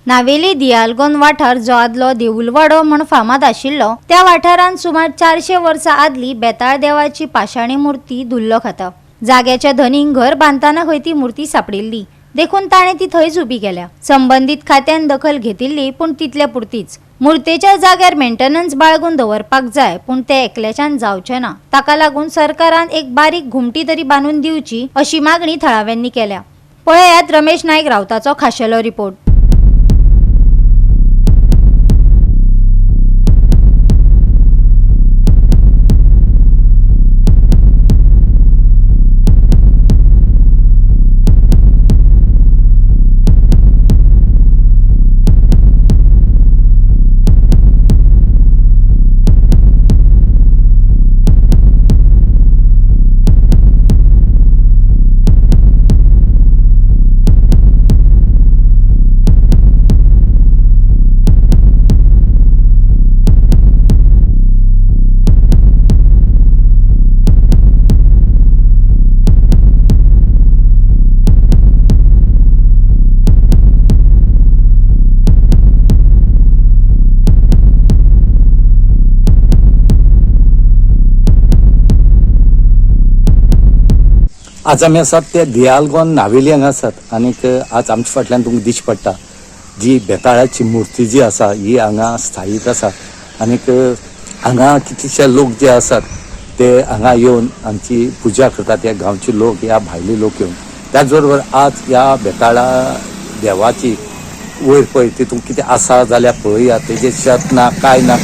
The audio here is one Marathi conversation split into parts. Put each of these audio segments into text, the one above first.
नावेली दियालगोन वाठार जो आदलो देऊलवाडो म्हण फामाद आशिल्लो त्या वाठारांत सुमार 400 वर्सां आदली बेताळ देवाची पाशाणी मूर्ती धुल्लो खाता। जाग्याच्या धनीक घर बांदतना खंय ती मूर्ती सापडिल्ली देखून ताणें ती थंयच उबी केल्या। संबंधित खात्यान दखल घेतिल्ली पूण तितले पुरतीच। मूर्तेच्या जाग्यार मेंटेनन्स बाळगून दवरपाक जाय पूण ते एकल्याच्यान जावचें ना। ताका लागून सरकारान एक बारीक घुमटी तरी बांदून दिवची अशी मागणी थळाव्यांनी केल्या। पळयात रमेश नाईक रावताचो खाशेलो रिपोर्ट। आज आमी आसात ते दियालगोन नावेली हांगा आसात आनीक आज आमच्या फाटल्यान तुमकां दिश्टी पडटा जी बेताळाची मूर्ती जी आसा ही हांगा स्थायीत आसा आनीक हांगा कितलेशे लोक जे आसात ते हांगा येवन आमची पुजा करतात। ह्या गांवचे लोक या भायले लोक येवन त्याच बरोबर आज ह्या बेताळा देवाची वयर पळय तितून कितें आसा जाल्यार पळया तेजे शेत ना काय ना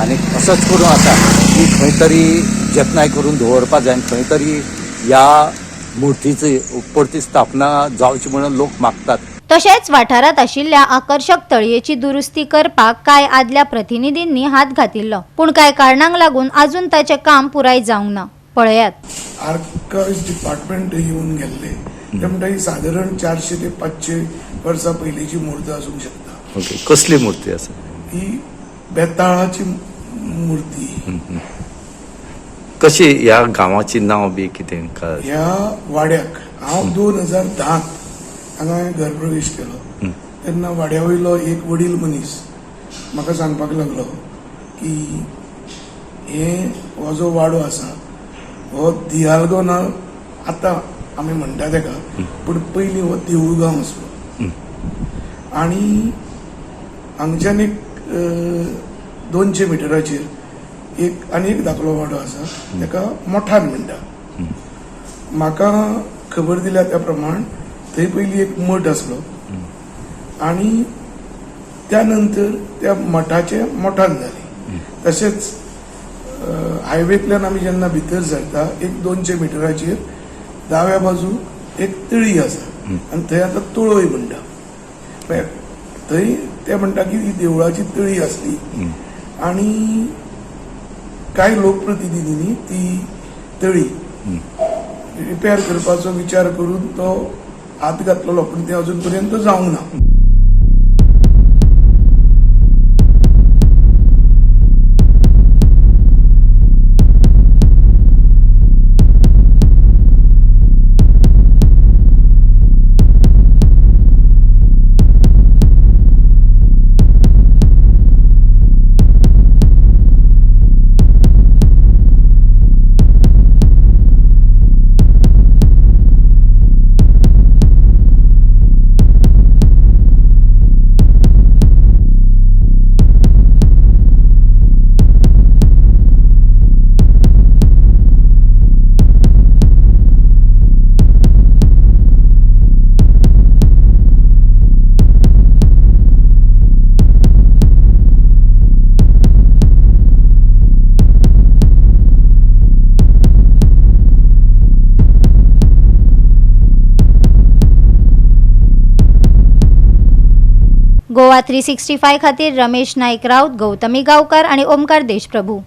आनीक असोच करून आसा की खंय तरी जतनाय करून दवरपा जाय। खंय तरी या मूर्तीची परती स्थापना जावची म्हणून लोक मागतात। तशेंच वाठारात आशिल्ल्या आकर्षक तळयेची दुरुस्ती करपाक काय आदल्या प्रतिनिधींनी हात घातिल्लो पूण काय कारणांक लागून अजून ताचें काम पुराय जावंक ना। पळयात। आर्काइव्स डिपार्टमेंट येऊन गेल्ले ते म्हणटा साधारण 400 ते 500 वर्सां पयलींची मूर्ती आसूंक शकता। ओके, कसली मूर्ती आसा? ही बेताळाची मूर्ती। कशी ह्या गांवाची नांव बी कितें का? ह्या वाड्याक हांव 2010 हांगा घर प्रवेश केलो तेन्ना वाड्या वयलो एक वडील मनीस म्हाका सांगपाक लागलो की हो जो वाडो आसा हो दियालगोन आतां आमी म्हणटा तेका पूण पयलीं हो देऊळ गांव आसलो आनी हांगच्यान एक 200 मिटराचेर आनी एक धाकलो वाडो आसा तेका मोठान म्हणटा। म्हाका खबर दिल्या त्या प्रमाण थंय पयलीं एक मठ आसलो आनी त्या नंतर त्या मठाचे मोठान जाली। तशेंच हायवेंतल्यान आमी जेन्ना भितर सरता एक 200 मिटराचेर दाव्या बाजूक एक तळी आसा आनी थंय आतां तळय म्हणटा। थंय ते म्हणटा की ही देवळाची तळी आसली आनी कांय लोकप्रतिनिधींनी ती तळी रिपेर करपाचो विचार करून तो हात घातलेलो पूण ते अजून पर्यंत जावंक ना। गोवा 365 खातीर रमेश नाईक राऊत, गौतमी गावकार आणि ओमकार देशप्रभू।